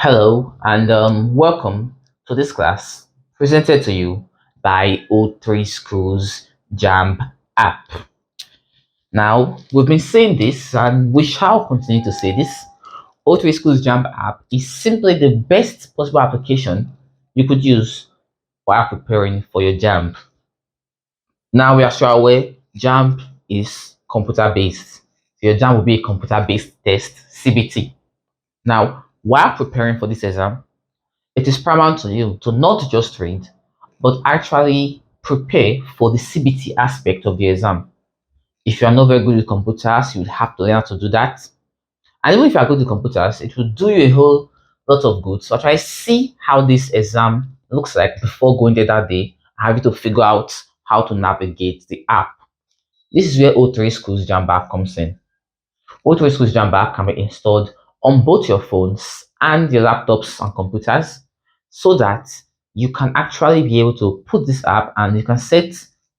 Hello and welcome to this class presented to you by O3Schools JAMB app. Now, we've been saying this and we shall continue to say this. O3Schools JAMB app is simply the best possible application you could use while preparing for your JAMB. Now, we are sure aware JAMB is computer based. So your JAMB will be a computer based test, CBT. Now, while preparing for this exam, it is paramount to you to not just read, but actually prepare for the CBT aspect of the exam. If you are not very good with computers, you would have to learn how to do that. And even if you are good with computers, it will do you a whole lot of good. So try see how this exam looks like before going there that day. I have you to figure out how to navigate the app. This is where O3Schools JAMB app comes in. O3Schools JAMB app can be installed on both your phones and your laptops and computers so that you can actually be able to put this app and you can set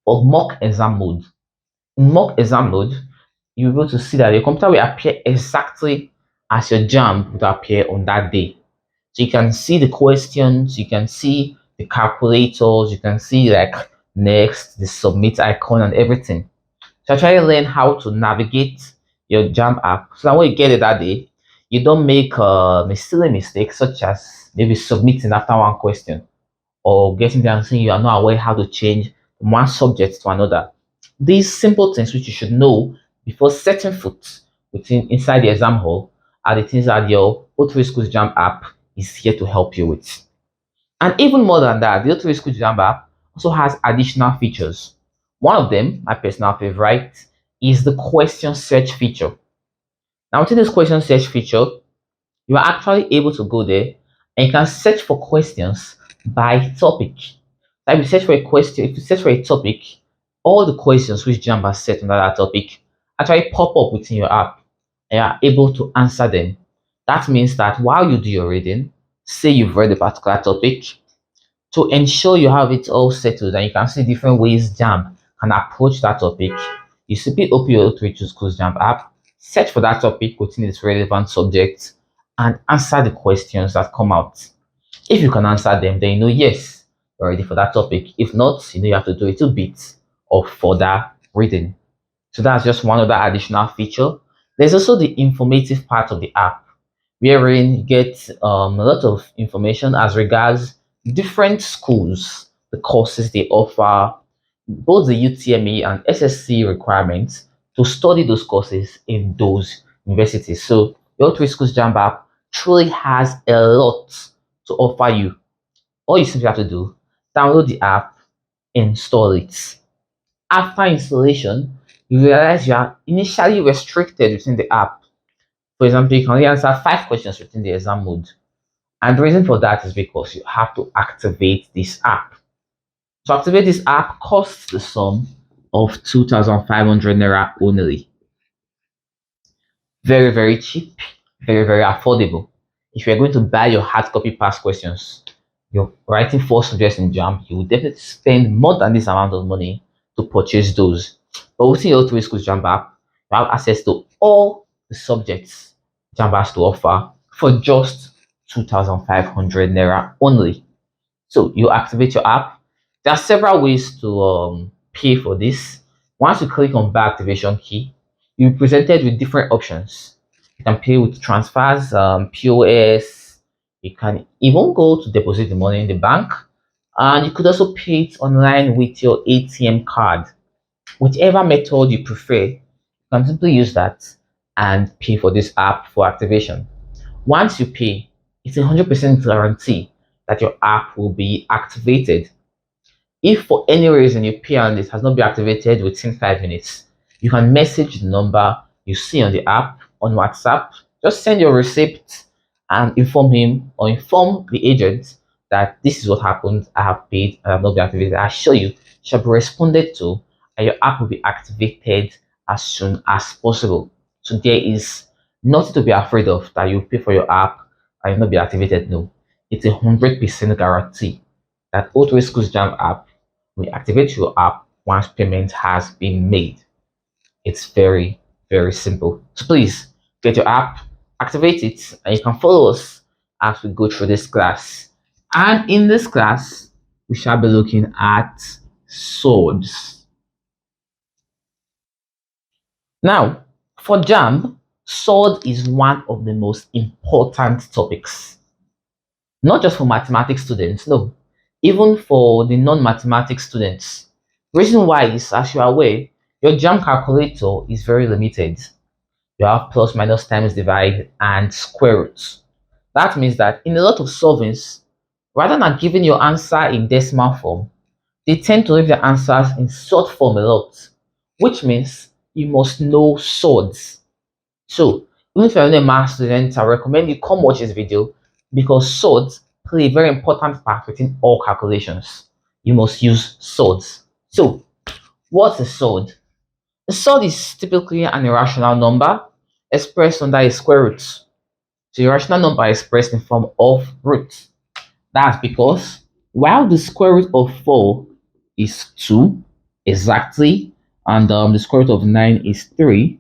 for mock exam mode. In mock exam mode, you'll be able to see that your computer will appear exactly as your JAMB would appear on that day. So you can see the questions, you can see the calculators, you can see like next, the submit icon and everything. So I try to learn how to navigate your JAMB app so that when you get it that day, you don't make a silly mistake such as maybe submitting after one question or getting there and saying you are not aware how to change from one subject to another. These simple things which you should know before setting foot inside the exam hall are the things that your O3Schools JAMB app is here to help you with. And even more than that, the O3Schools JAMB app also has additional features. One of them, my personal favorite, is the question search feature. Now, within this question search feature, you are actually able to go there and you can search for questions by topic. If you search for a question, if you search for a topic, all the questions which JAMB has set under that topic actually pop up within your app and you are able to answer them. That means that while you do your reading, say you've read a particular topic, to ensure you have it all settled and you can see different ways JAMB can approach that topic, you simply open your O3Schools JAMB app, search for that topic within its relevant subject, and answer the questions that come out. If you can answer them, then you know, yes, you're ready for that topic. If not, you know you have to do a little bit of further reading. So that's just one other additional feature. There's also the informative part of the app, wherein you get a lot of information as regards different schools, the courses they offer, both the UTME and SSC requirements to study those courses in those universities. So your O3Schools JAMB app truly has a lot to offer you. All you simply have to do, download the app, install it. After installation, you realize you are initially restricted within the app. For example, you can only answer 5 questions within the exam mode. And the reason for that is because you have to activate this app. To activate this app costs the sum of 2,500 naira only. Very, very cheap, very, very affordable. If you're going to buy your hard copy past questions, you're writing 4 subjects in JAMB, you will definitely spend more than this amount of money to purchase those. But within your O3Schools JAMB app, you have access to all the subjects JAMB has to offer for just 2,500 naira only. So you activate your app. There are several ways to pay for this. Once you click on buy activation key, you'll be presented with different options. You can pay with transfers, POS. You can even go to deposit the money in the bank, and you could also pay it online with your ATM card. Whichever method you prefer, you can simply use that and pay for this app for activation. Once you pay, it's a 100% guarantee that your app will be activated. If for any reason you pay and it has not been activated within 5 minutes, you can message the number you see on the app on WhatsApp. Just send your receipt and inform him or inform the agent that this is what happened. I have paid and I have not been activated. I assure you, shall be responded to and your app will be activated as soon as possible. So there is nothing to be afraid of that you pay for your app and it not be activated. No, it's a 100% guarantee that O3Schools JAMB app will activate your app once payment has been made. It's very, very simple. So please get your app, activate it, and you can follow us as we go through this class. And in this class, we shall be looking at swords. Now, for JAMB, sword is one of the most important topics. Not just for mathematics students, no, even for the non-mathematics students. Reason why is, as you are aware, your JAMB calculator is very limited. You have plus, minus, times, divide, and square roots. That means that in a lot of solvings, rather than giving your answer in decimal form, they tend to leave the answers in short form a lot, which means you must know swords. So, even if you're not a math student, I recommend you come watch this video because swords play a very important part within all calculations. You must use swords. So, what's a sword? A sword is typically an irrational number expressed under a square root. So, irrational number is expressed in form of root. That's because while the square root of 4 is 2 exactly, and the square root of 9 is 3,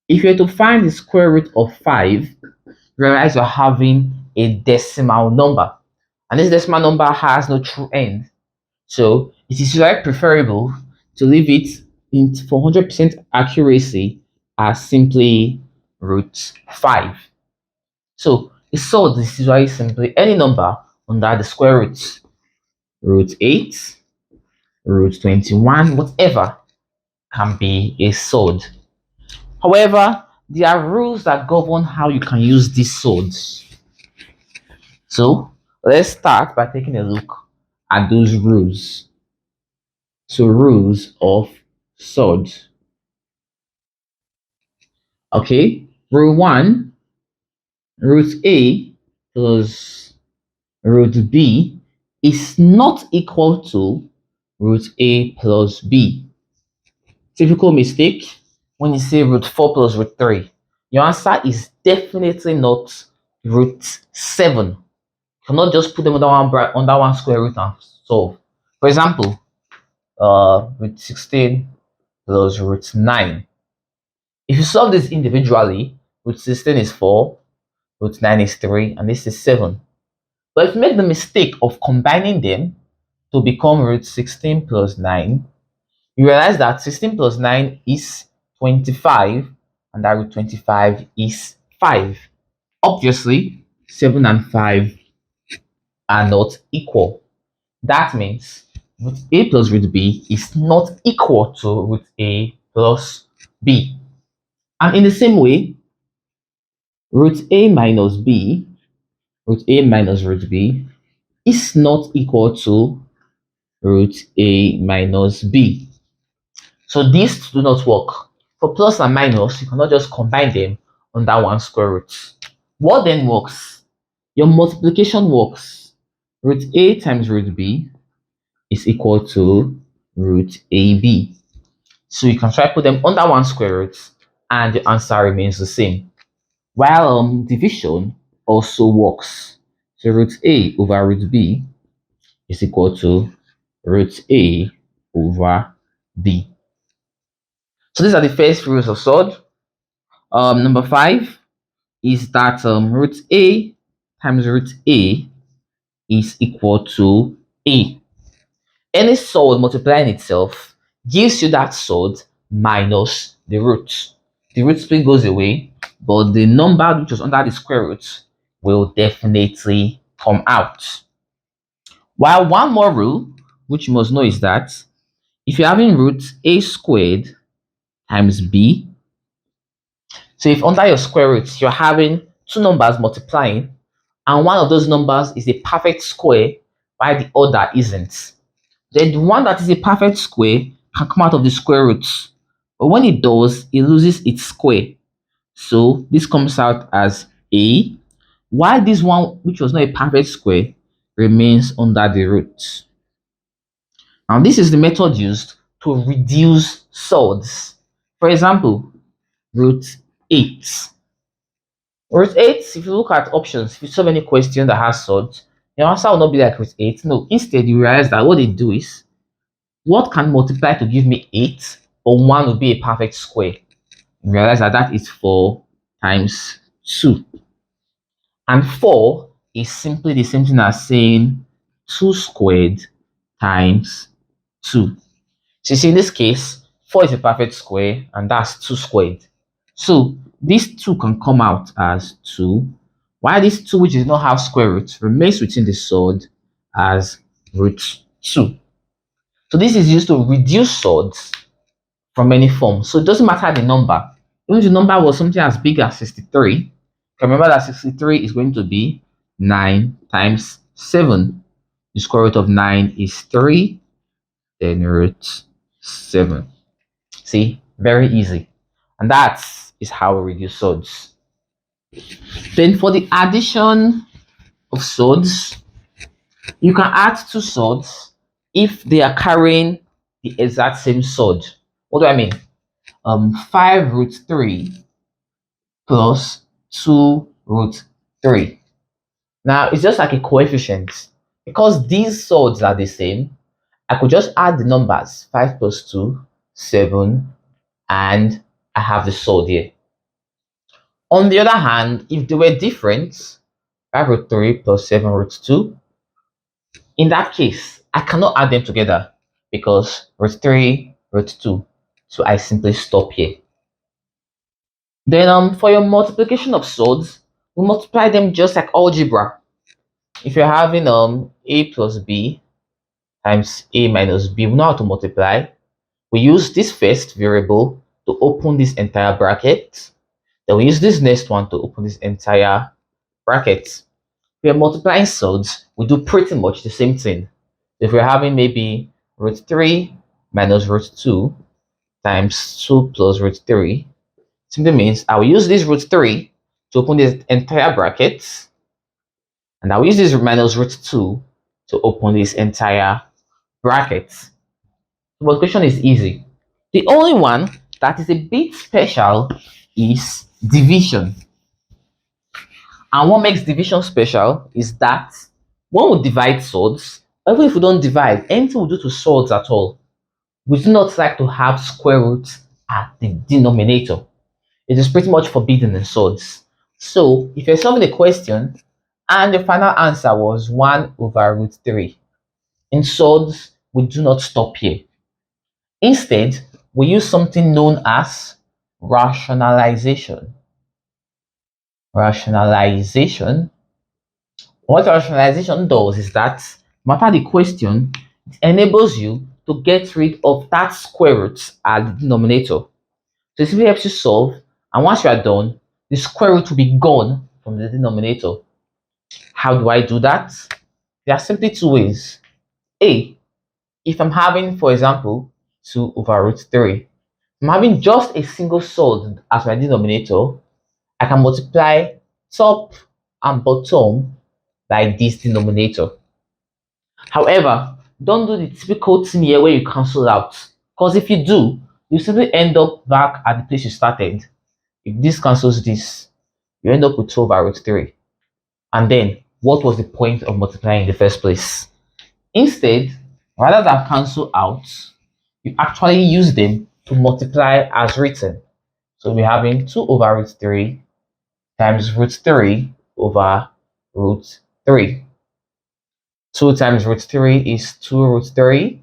if you're to find the square root of 5, realize you're having a decimal number. And this decimal number has no true end. So it is very preferable to leave it in for 100% accuracy as simply root 5. So a sword is very simply any number under the square root. Root 8, root 21, whatever can be a sword. However, there are rules that govern how you can use these swords. So let's start by taking a look at those rules. So rules of swords. Okay, rule 1, root A plus root B is not equal to root A plus B. Typical mistake when you say root 4 plus root 3. Your answer is definitely not root 7. You cannot just put them under one square root and solve. For example, root 16 plus root 9. If you solve this individually, root 16 is 4, root 9 is 3, and this is 7. But if you make the mistake of combining them to become root 16 plus 9, you realize that 16 plus 9 is 25, and that root 25 is 5. Obviously, 7 and 5 are not equal. That means root A plus root B is not equal to root A plus B. And in the same way, root A minus B, root A minus root B, is not equal to root A minus B. So these do not work. For plus and minus, you cannot just combine them under one square root. What then works? Your multiplication works. Root A times root B is equal to root AB. So you can try to put them under one square root and the answer remains the same. While division also works. So root A over root B is equal to root A over B. So these are the first rules of sword. Number 5 is that root A times root A is equal to A. Any sword multiplying itself gives you that sword minus the root. The root split goes away, but the number which was under the square root will definitely come out. While one more rule, which you must know, is that if you're having root A squared times B, so if under your square root you're having two numbers multiplying and one of those numbers is a perfect square while the other isn't, then the one that is a perfect square can come out of the square root. But when it does, it loses its square. So this comes out as A, while this one, which was not a perfect square, remains under the root. Now this is the method used to reduce swords. For example, root 8. Root 8, if you look at options, if you solve any question that has swords, your answer will not be like root 8. No, instead you realize that what they do is, what can multiply to give me 8, or 1 will be a perfect square? You realize that that is 4 times 2. And 4 is simply the same thing as saying 2 squared times 2. So you see, in this case, 4 is a perfect square, and that's 2 squared. So this 2 can come out as 2, while this 2, which does not have square root, remains within the surd as root 2. So this is used to reduce surds from any form. So it doesn't matter the number. Even if the number was something as big as 63, you can remember that 63 is going to be 9 times 7. The square root of 9 is 3, then root 7. See, very easy. And that is how we reduce surds. Then for the addition of surds, you can add 2 surds if they are carrying the exact same surd. What do I mean? 5 root 3 plus 2 root 3. Now, it's just like a coefficient. Because these surds are the same, I could just add the numbers 5 plus 2, 7, and I have the surd here. On the other hand, if they were different, 5 root 3 plus 7 root 2, in that case, I cannot add them together because root 3, root 2. So I simply stop here. Then for your multiplication of surds, we multiply them just like algebra. If you're having a plus b times a minus b, we know how to multiply. We use this first variable to open this entire bracket. Then we use this next one to open this entire bracket. If we're multiplying surds, we do pretty much the same thing. If we're having maybe root 3 minus root 2 times 2 plus root 3, simply means I will use this root 3 to open this entire bracket, and I will use this minus root 2 to open this entire bracket. The multiplication is easy. The only one that is a bit special is division. And what makes division special is that when we divide surds, even if we don't divide, anything we do to surds at all, we do not like to have square roots at the denominator. It is pretty much forbidden in surds. So if you're solving a question and the final answer was 1 over root 3, in surds, we do not stop here. Instead, we use something known as rationalization. Rationalization. What rationalization does is that, no matter the question, it enables you to get rid of that square root at the denominator. So it simply helps you solve, and once you are done, the square root will be gone from the denominator. How do I do that? There are simply 2 ways. A, if I'm having, for example, 2 over root 3, I'm having just a single surd as my denominator, I can multiply top and bottom by this denominator. However, don't do the typical thing here where you cancel out, because if you do, you simply end up back at the place you started. If this cancels this, you end up with 2 over root 3. And then, what was the point of multiplying in the first place? Instead, rather than cancel out, you actually use them to multiply as written. So we're having 2 over root 3 times root 3 over root 3. 2 times root 3 is 2 root 3.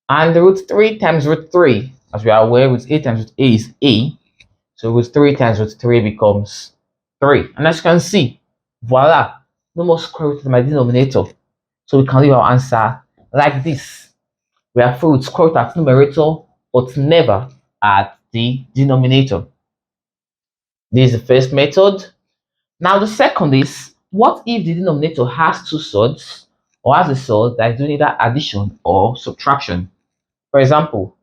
And the root 3 times root 3, as we are aware, root a times root a is a. So root 3 times root 3 becomes 3. And as you can see, voila, no more square root in my denominator. So we can leave our answer like this. We have root square root at numerator, but never at the denominator. This is the first method. Now the second is, what if the denominator has 2 surds, or has a surd that is doing either addition or subtraction? For example,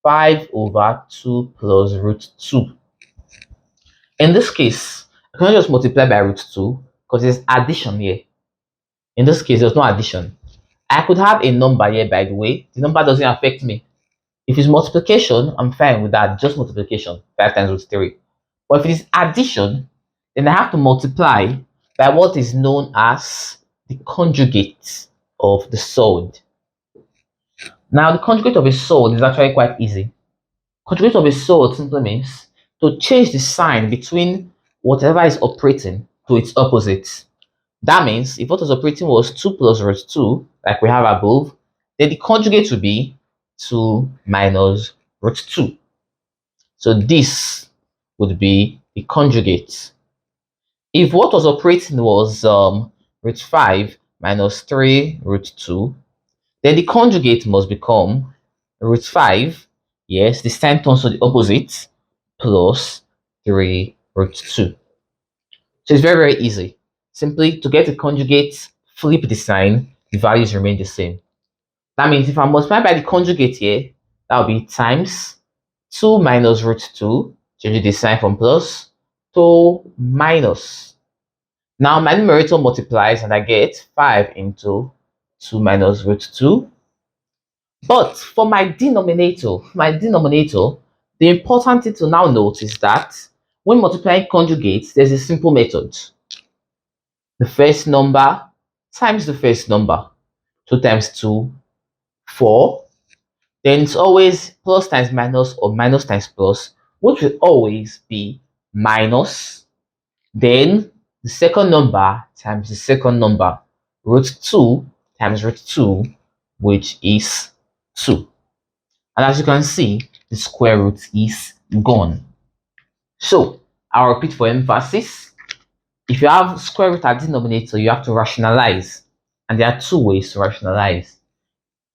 5 over 2 plus root 2. In this case, I can just multiply by root 2 because there's addition here. In this case, there's no addition. I could have a number here, by the way. The number doesn't affect me. If it's multiplication, I'm fine with that, just multiplication, 5 times root 3. But if it is addition, then I have to multiply by what is known as the conjugate of the surd. Now, the conjugate of a surd is actually quite easy. Conjugate of a surd simply means to change the sign between whatever is operating to its opposite. That means if what was operating was 2 plus root 2, like we have above, then the conjugate will be 2 minus root 2. So this would be the conjugate. If what was operating was root 5 minus 3 root 2, then the conjugate must become root 5, yes, this time turns to the opposite, plus 3 root 2. So it's very, very easy. Simply to get a conjugate, flip the sign, the values remain the same. That means if I multiply by the conjugate here, that will be times 2 minus root 2, changing the sign from plus to minus. Now my numerator multiplies and I get 5 into 2 minus root 2. But for my denominator, the important thing to now note is that when multiplying conjugates, there's a simple method. The first number times the first number. 2 times 2, 4. Then it's always plus times minus or minus times plus, which will always be minus. Then the second number times the second number. Root 2 times root 2, which is 2. And as you can see, the square root is gone. So I'll repeat for emphasis. If you have square root at denominator, you have to rationalize. And there are two ways to rationalize.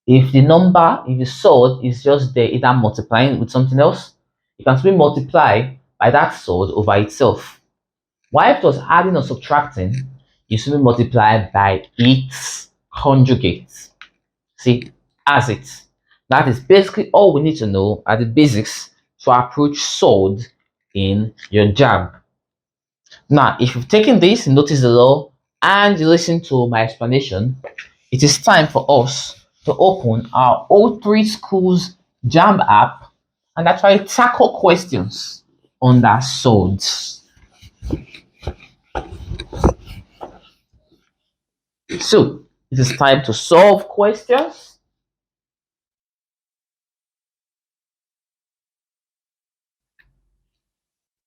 If the surd is just there, either multiplying with something else, you can simply multiply by that surd over itself. While if it was adding or subtracting, you simply multiply by its conjugate. See, as it. That is basically all we need to know at the basics to approach surd in your JAMB. Now, if you've taken this, notice the law, and you listen to my explanation, it is time for us to open our O3Schools JAMB app and actually tackle questions on that surds. So, it is time to solve questions.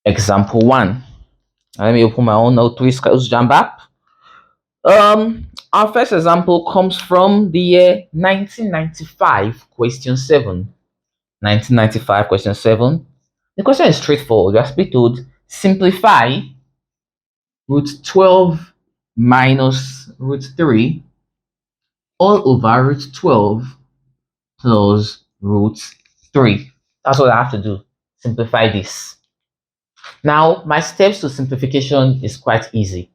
Example 1. Let me open my own O3Schools JAMB app. Our first example comes from the year 1995, question 7. 1995, question 7. The question is straightforward. We are simply told simplify root 12 minus root 3 all over root 12 plus root 3. That's what I have to do. Simplify this. Now, my steps to simplification is quite easy.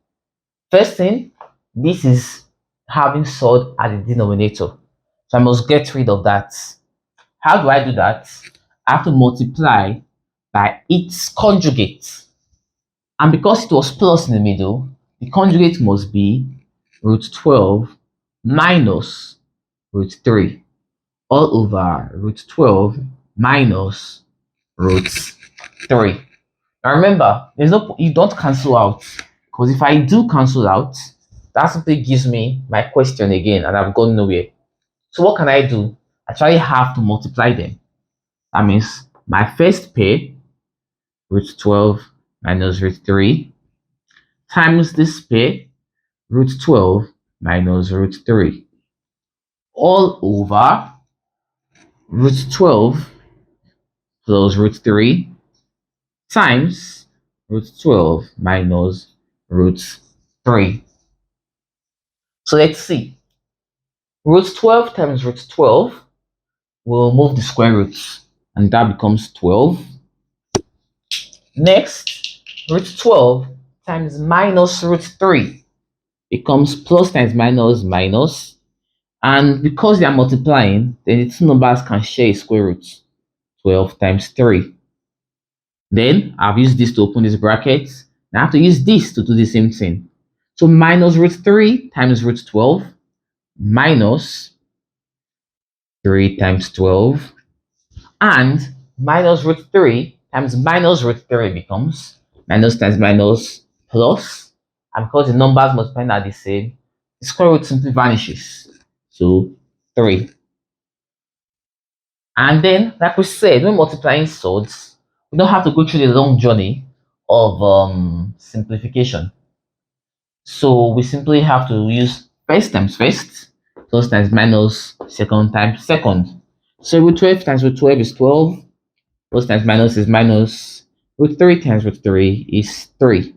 First thing, this is having surd at the denominator. So I must get rid of that. How do I do that? I have to multiply by its conjugate. And because it was plus in the middle, the conjugate must be root 12 minus root 3 all over root 12 minus root 3. Now remember, you don't cancel out, because if I do cancel out, that simply gives me my question again and I've gone nowhere. So what can I do? I actually have to multiply them. That means my first pair, root 12 minus root 3, times this pair, root 12 minus root 3, all over root 12 plus root 3 times root 12 minus root 3. So let's see. Root 12 times root 12 will move the square roots, and that becomes 12. Next, root 12 times minus root 3 becomes plus times minus minus. And because they are multiplying, then the two numbers can share a square root. 12 times 3. Then I've used this to open this bracket. Now I have to use this to do the same thing. So minus root 3 times root 12 minus 3 times 12, and minus root 3 times minus root 3 becomes minus times minus plus, and because the numbers multiplying are the same, the square root simply vanishes. So 3. And then, like we said, when multiplying surds, we don't have to go through the long journey of simplification. So we simply have to use first times first, plus times minus, second times second. So root 12 times root 12 is 12, plus times minus is minus, root 3 times root 3 is 3.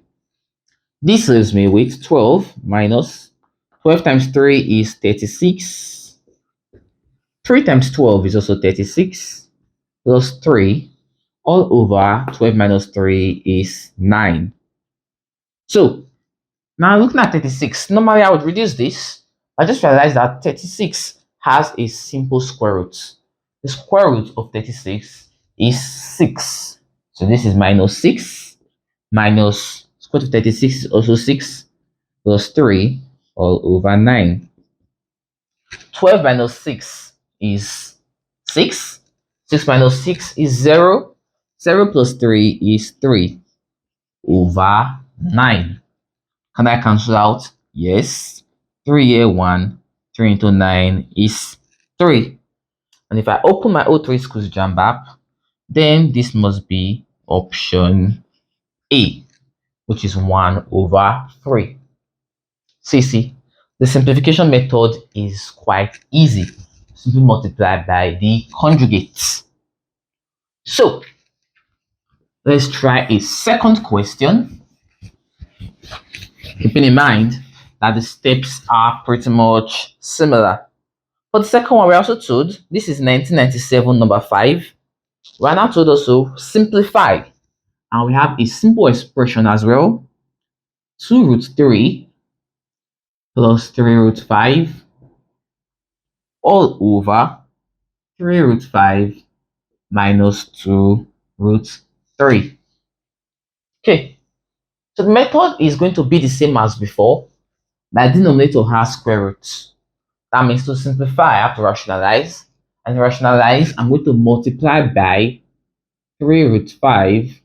This leaves me with 12 minus 12 times 3 is 36. 3 times 12 is also 36, plus 3 all over 12 minus 3 is 9. So now looking at 36, normally I would reduce this. I just realized that 36 has a simple square root. The square root of 36 is 6. So this is minus 6 minus square root of 36 is also 6 plus 3 all over 9. 12 minus 6 is 6. 6 minus 6 is 0. 0 plus 3 is 3 over 9. Can I cancel out? Yes. 3 here 1. 3 into 9 is 3. And if I open my O3Schools JAMB app, then this must be option A, which is 1 over 3. See, the simplification method is quite easy. Simply multiply by the conjugates. So let's try a second question, keeping in mind that the steps are pretty much similar. For the second one, we're also told, this is 1997 number 5. We're now told also simplify, and we have a simple expression as well. 2 root 3 plus 3 root 5 all over 3 root 5 minus 2 root 3. Okay, so the method is going to be the same as before. My denominator has square roots. That means to simplify, I have to rationalize. And rationalize, I'm going to multiply by 3 root 5,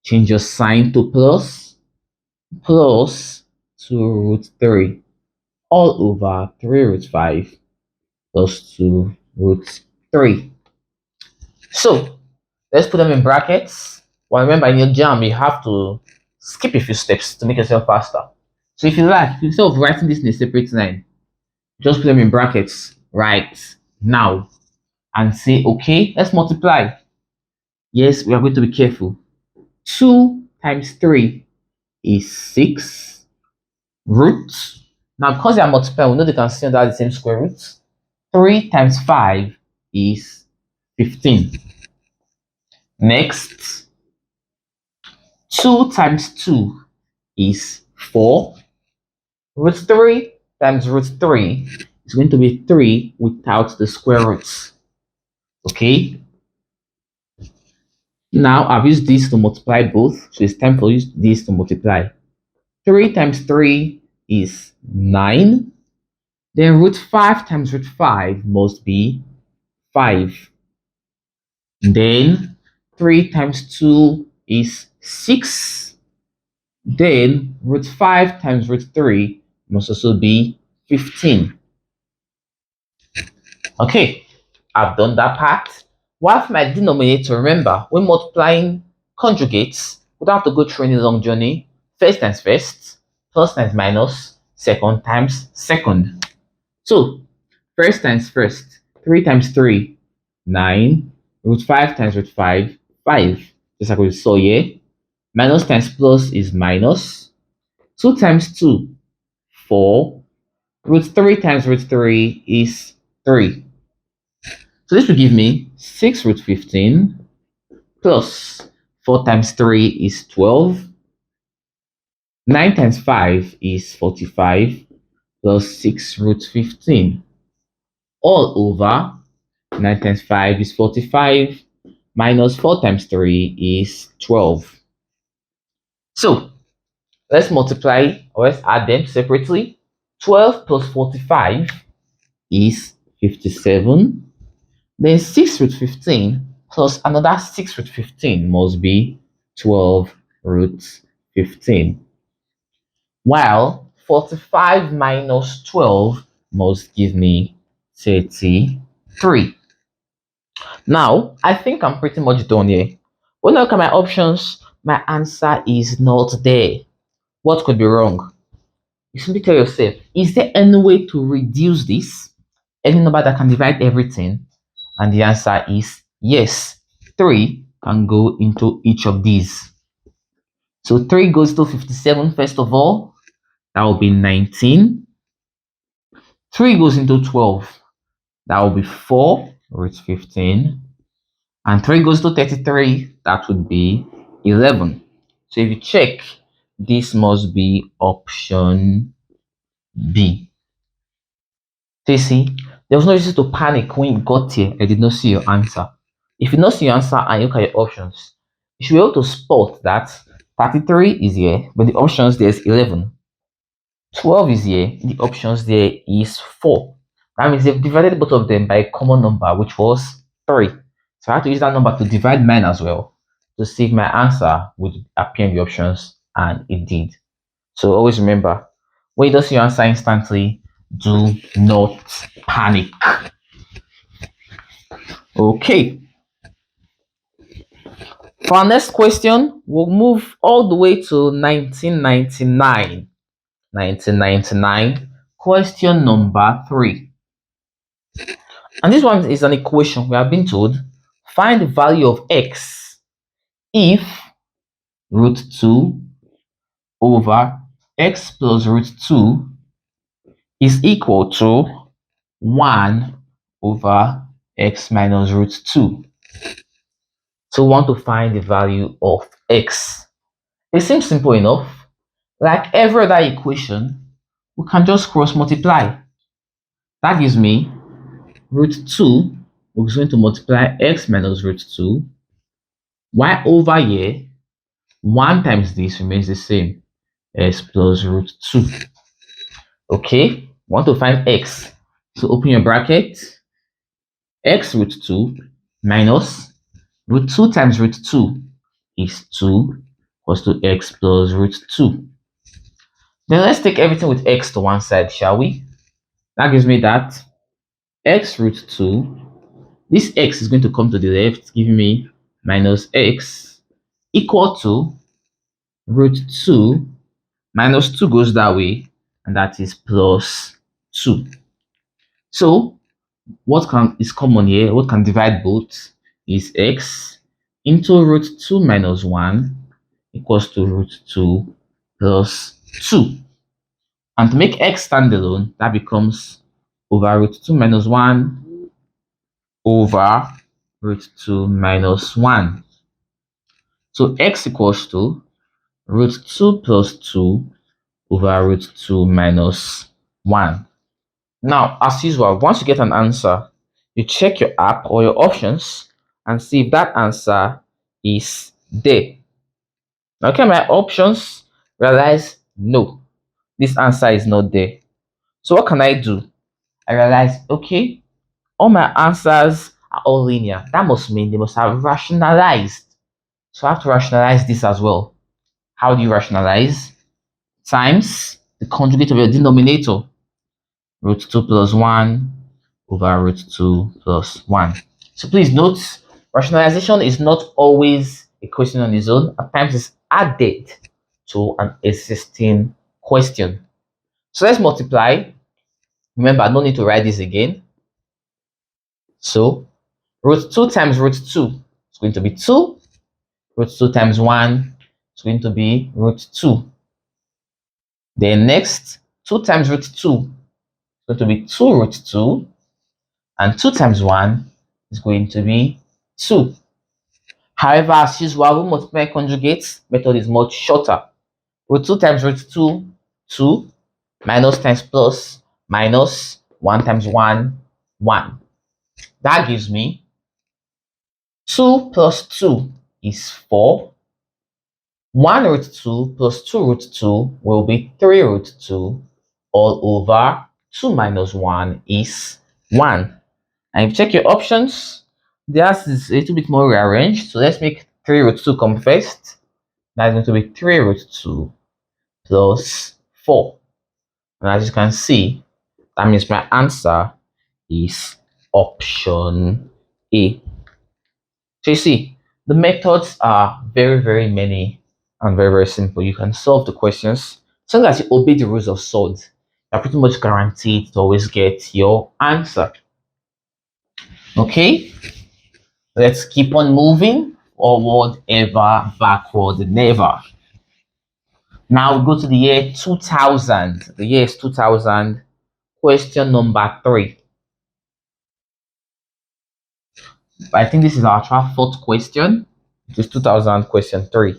change your sign to plus 2 root 3, all over 3 root 5 plus 2 root 3. So let's put them in brackets. Well, remember in your JAMB, you have to skip a few steps to make yourself faster. So if you like, instead of writing this in a separate line, just put them in brackets right now and say, okay, let's multiply. Yes, we are going to be careful. 2 times 3 is 6 root. Now, because they are multiplying, we know they can see under the same square root. 3 times 5 is 15. Next, 2 times 2 is 4. Root 3 times root 3 is going to be 3 without the square roots. Okay? Now, I've used this to multiply both, so it's time for this to multiply. 3 times 3 is 9. Then root 5 times root 5 must be 5. Then 3 times 2 is 6. Then root 5 times root 3 must also be 15. Okay, I've done that part. What for my denominator? Remember, when multiplying conjugates, we don't have to go through any long journey. First times first, plus times minus, second times second. So, first times first, 3 times 3, 9. Root 5 times root 5, 5. Just like we saw here. Minus times plus is minus. 2 times 2, 4. Root 3 times root 3 is 3. So this will give me 6 root 15 plus 4 times 3 is 12. 9 times 5 is 45 plus 6 root 15 all over 9 times 5 is 45 minus 4 times 3 is 12. So let's multiply or let's add them separately. 12 plus 45 is 57. Then 6 root 15 plus another 6 root 15 must be 12 root 15. While 45 minus 12 must give me 33. Now, I think I'm pretty much done here. When I look at my options, my answer is not there. What could be wrong? You simply tell yourself, is there any way to reduce this? Any number that can divide everything? And the answer is yes. 3 can go into each of these. So 3 goes to 57 first of all. That will be 19. 3 goes into 12. That will be 4 root 15. And 3 goes to 33. That would be 11. So if you check, this must be option B. So you see, there was no reason to panic when you got here and did not see your answer. If you not see your answer and you look at your options, you should be able to spot that 33 is here, but the options there is 11. 12 is here, the options there is 4. That means they've divided both of them by a common number, which was 3. So I had to use that number to divide mine as well to see if my answer would appear in the options, and it did. So always remember, when you don't see your answer instantly, do not panic. Okay. For our next question, we'll move all the way to 1999. 1999, question number 3. And this one is an equation. We have been told, find the value of x if root 2 over x plus root 2 is equal to 1 over x minus root 2. So we want to find the value of x. It seems simple enough. Like every other equation, we can just cross multiply. That gives me root 2, we're going to multiply x minus root 2. Y over here, 1 times this remains the same, x plus root 2. Okay, we want to find x. So open your bracket, x root 2 minus root 2 times root 2 is 2 equals to x plus root 2. Then let's take everything with x to one side, shall we? That gives me that x root 2, this x is going to come to the left, giving me minus x equal to root 2 minus 2 goes that way, and that is plus 2. So what is common here, what can divide both, is x into root 2 minus 1 equals to root 2 plus 2. And to make x stand alone, that becomes over root 2 minus 1 over root 2 minus 1. So x equals to root 2 plus 2 over root 2 minus 1. Now, as usual, once you get an answer, you check your app or your options and see if that answer is there. Okay, my options realize no, this answer is not there. So what can I do? I realize, okay, all my answers are all linear. That must mean they must have rationalized. So I have to rationalize this as well. How do you rationalize? Times the conjugate of your denominator, root 2 plus 1 over root 2 plus 1. So please note, rationalization is not always a question on its own. At times it's added to an existing question. So let's multiply. Remember, I don't need to write this again. So root 2 times root 2 is going to be 2. Root 2 times 1 is going to be root 2. Then next, 2 times root 2 is going to be 2 root 2. And 2 times 1 is going to be 2. However, as usual, we multiply conjugates method is much shorter. Root 2 times root 2, 2. Minus times plus, minus 1 times 1, 1. That gives me 2 plus 2 is 4. 1 root 2 plus 2 root 2 will be 3 root 2 all over 2 minus 1 is 1. And if you check your options, theirs is a little bit more rearranged. So let's make 3 root 2 come first. That's going to be 3 root 2 plus 4. And as you can see, that means my answer is option A. So you see, the methods are very, very many and very, very simple. You can solve the questions As long as you obey the rules of swords, you're pretty much guaranteed to always get your answer. Okay, let's keep on moving. Forward ever, backward never. Now we go to the year 2000. The year is 2000. Question number 3. I think this is our fourth question. It is 2000 question 3.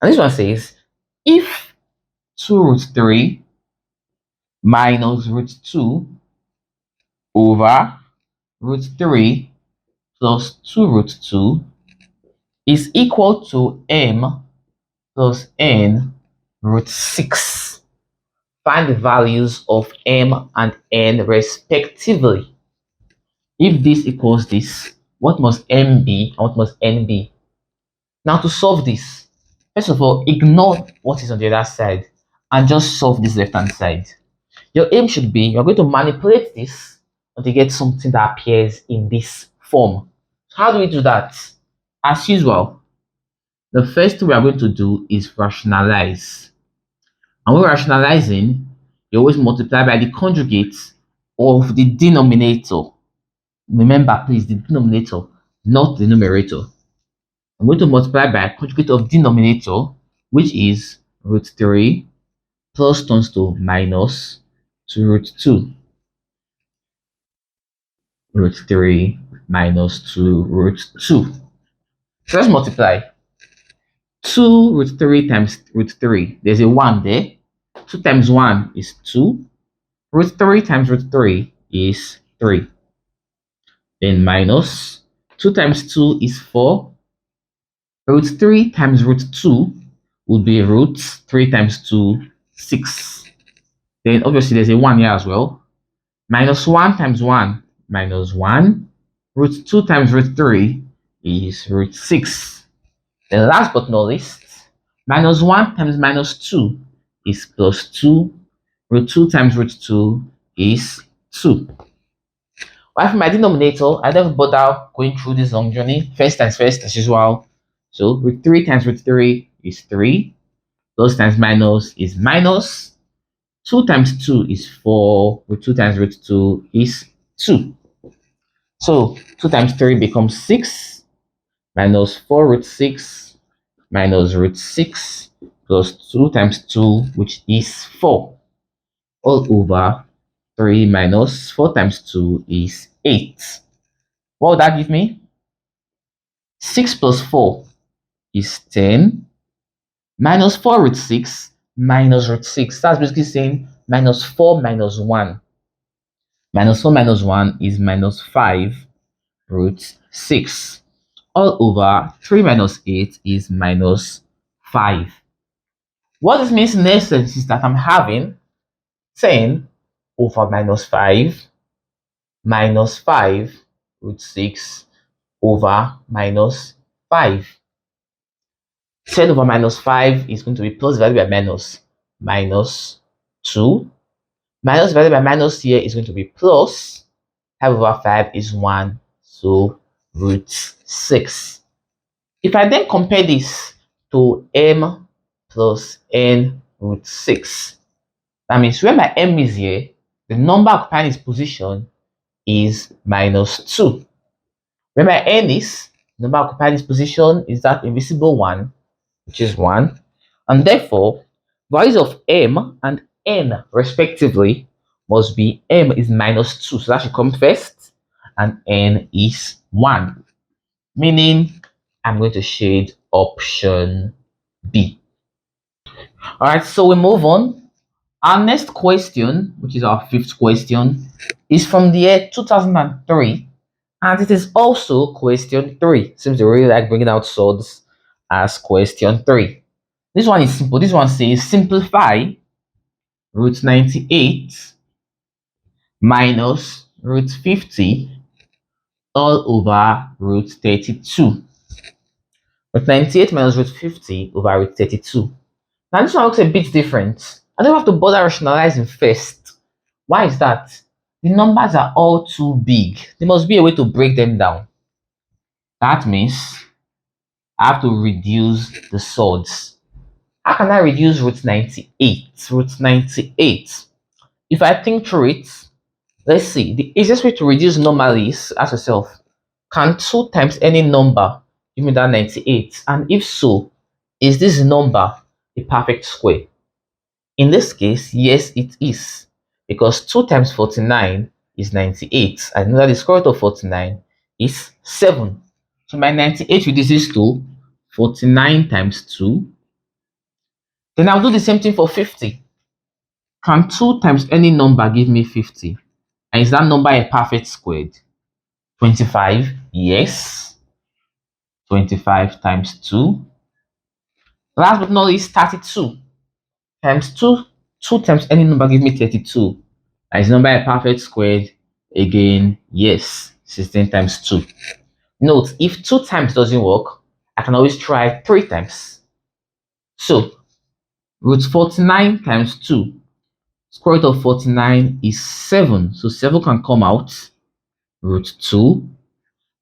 And this one says, if 2 root 3 minus root 2 over root 3 plus 2 root 2 is equal to m plus n root 6. Find the values of m and n respectively. If this equals this, what must m be and what must n be? Now to solve this, first of all, ignore what is on the other side and just solve this left-hand side. Your aim should be, you're going to manipulate this until you get something that appears in this form. So how do we do that? As usual, the first thing we are going to do is rationalize. And when we're rationalizing, you always multiply by the conjugate of the denominator. Remember, please, the denominator, not the numerator. I'm going to multiply by conjugate of denominator, which is root 3 plus turns to minus to root 2. Root 3 minus 2 root 2. So let's multiply. 2 root 3 times root 3. There's a 1 there. 2 times 1 is 2. Root 3 times root 3 is 3. Then minus 2 times 2 is 4. Root 3 times root 2 would be root 3 times 2, 6. Then obviously there's a 1 here as well. Minus 1 times 1, minus 1. Root 2 times root 3 is root 6. Then last but not least, minus 1 times minus 2 is plus 2. Root 2 times root 2 is 2. While for my denominator, I don't bother going through this long journey. First times first as usual. So root 3 times root 3 is 3. Plus times minus is minus. 2 times 2 is 4. Root 2 times root 2 is 2. So 2 times 3 becomes 6. Minus 4 root 6 minus root 6 plus 2 times 2, which is 4. All over 3 minus 4 times 2 is 8. What would that give me? 6 plus 4 is 10. Minus 4 root 6 minus root 6. That's basically saying minus 4 minus 1. Minus 4 minus 1 is minus 5 root 6. All over 3 minus 8 is minus 5. What this means in essence is that I'm having 10 over minus 5 minus 5 root 6 over minus 5. 10 over minus 5 is going to be plus divided by minus, minus 2. Minus divided by minus here is going to be plus. 5 over 5 is 1, so root 6. If I then compare this to m plus n root 6, that means where my m is here, the number occupying its position is minus 2. Where my n is, the number occupying its position is that invisible 1, which is 1. And therefore, values of m and n respectively must be m is minus 2. So that should come first. And n is 1. Meaning, I'm going to shade option B. Alright, so we move on. Our next question, which is our fifth question, is from the year 2003. And it is also question 3. Seems they really like bringing out swords as question 3. This one is simple. This one says simplify root 98 minus root 50 all over root 32. Root 98 minus root 50 over root 32. Now this one looks a bit different. I don't have to bother rationalizing first. Why is that? The numbers are all too big. There must be a way to break them down. That means I have to reduce the swords. How can I reduce root 98? Root 98. If I think through it, let's see. The easiest way to reduce normally is ask yourself, can 2 times any number give me that 98? And if so, is this number a perfect square? In this case, yes, it is. Because 2 times 49 is 98. I know that the square root of 49 is 7. So my 98 reduces to 49 times 2. Then I'll do the same thing for 50. Can 2 times any number give me 50? And is that number a perfect squared? 25, yes. 25 times 2. Last but not least, 32 times 2. 2 times any number give me 32. And is number a perfect squared? Again, yes. 16 times 2. Note, if 2 times doesn't work, I can always try 3 times. So, root 49 times 2. Square root of 49 is 7. So 7 can come out. Root 2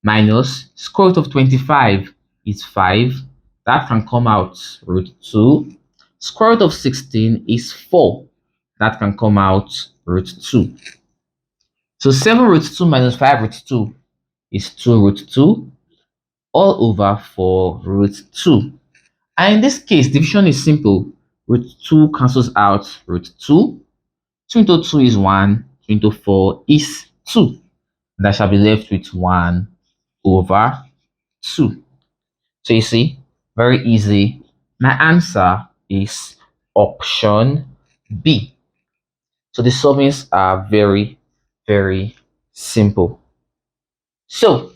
minus square root of 25 is 5. That can come out. Root 2. Square root of 16 is 4. That can come out. Root 2. So 7 root 2 minus 5 root 2 is 2 root 2 all over 4 root 2. And in this case, division is simple. Root 2 cancels out root 2. 2 into 2 is 1. 2 into 4 is 2. And I shall be left with 1 over 2. So you see, very easy. My answer is option B. So the solvings are very, very simple. So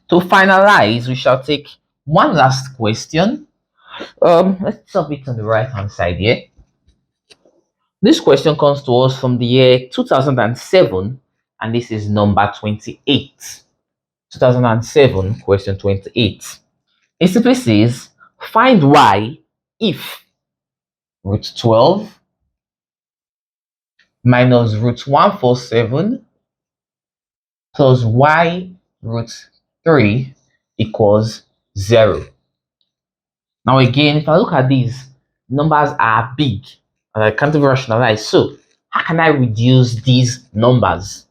to finalize, we shall take one last question. Let's solve it on the right hand side here. This question comes to us from the year 2007, and this is number 28. 2007, question 28. It simply says, find y if root 12 minus root 147 plus y root 3 equals 0. Now again, if I look at these, numbers are big and I can't even rationalize. So how can I reduce these numbers?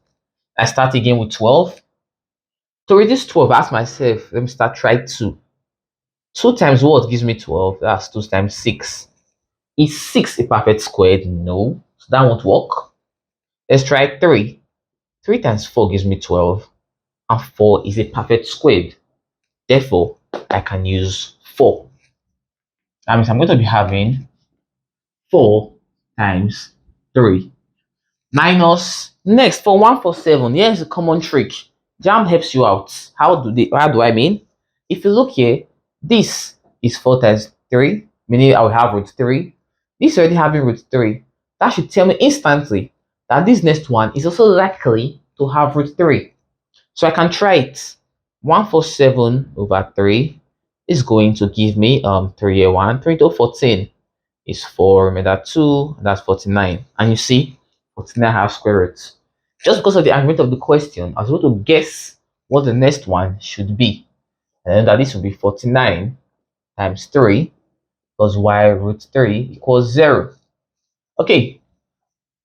I start again with 12. To reduce 12, I ask myself, let me start try 2. 2 times what gives me 12? That's 2 times 6. Is 6 a perfect squared? No. So that won't work. Let's try 3. 3 times 4 gives me 12. And 4 is a perfect squared. Therefore, I can use 4. That means I'm going to be having 4 times 3 minus next for 147. Here's a common trick. JAMB helps you out. How do I mean? If you look here, this is 4 times 3, meaning I will have root 3. This already having root 3. That should tell me instantly that this next one is also likely to have root 3. So I can try it. 147 over 3 is going to give me 3 here 1, 3 to 14 is 4, remember 2, that's 49. And you see, 49 has square roots. Just because of the argument of the question, I was able to guess what the next one should be. And that this will be 49 times 3 plus y root 3 equals 0. Okay,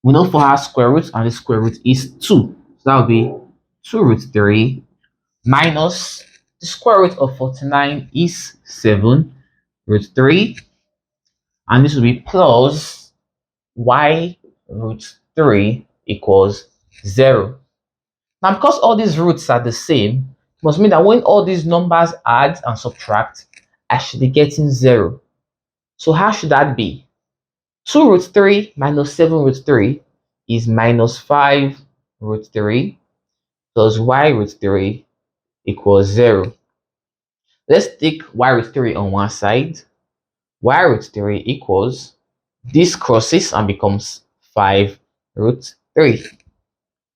we know 4 has square root and the square root is 2. So that will be 2 root 3 minus the square root of 49 is 7 root 3. And this will be plus y root 3 equals 0. Now, because all these roots are the same, it must mean that when all these numbers add and subtract, I should be getting 0. So how should that be? 2 root 3 minus 7 root 3 is minus 5 root 3 plus y root 3 equals 0. Let's take y root 3 on one side. Y root 3 equals, this crosses and becomes 5 root 3.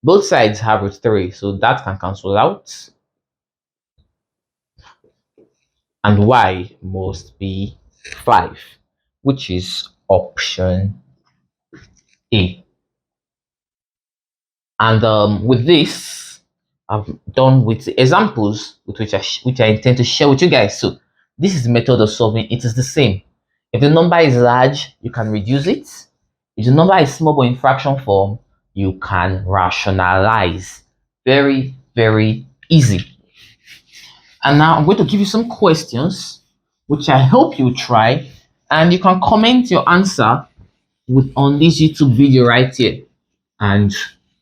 Both sides have root 3, so that can cancel out. And y must be 5, which is option A. And with this, I've done with the examples with which I intend to share with you guys. So this is the method of solving. It is the same. If the number is large, you can reduce it. If the number is small but in fraction form, you can rationalize. Very, very easy. And now I'm going to give you some questions, which I hope you try, and you can comment your answer on this YouTube video right here, and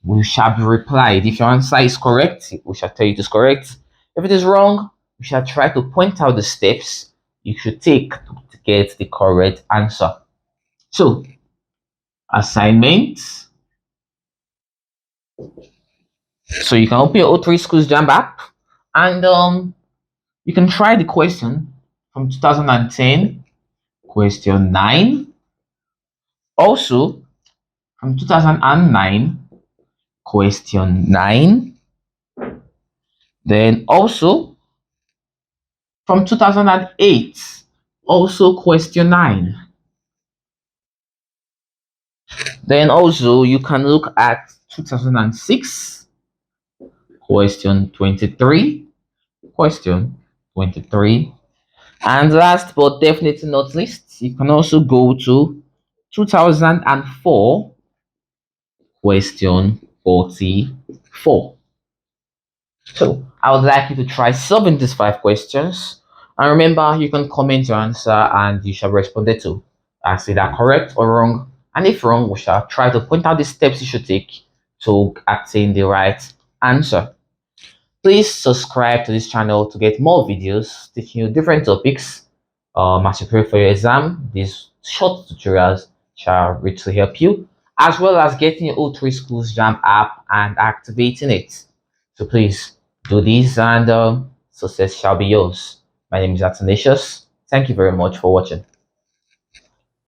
we shall be replied. If your answer is correct, we shall tell you it is correct. If it is wrong, we shall try to point out the steps you should take to get the correct answer. So, assignment. So you can open your O3Schools JAMB app, and you can try the question from 2010, question 9. Also, from 2009, question 9. Then also, from 2008, also question 9. Then also, you can look at 2006, question 23. Question 23. And last but definitely not least, you can also go to 2004, question 44. So I would like you to try solving these 5 questions. And remember, you can comment your answer and you shall be responded to. As either correct or wrong. And if wrong, we shall try to point out the steps you should take to attain the right answer. Please subscribe to this channel to get more videos teaching you different topics as you prepare for your exam. These short tutorials shall richly help you, as well as getting your O3Schools JAMB app and activating it. So please do this, and success shall be yours. My name is Athanasius. Thank you very much for watching.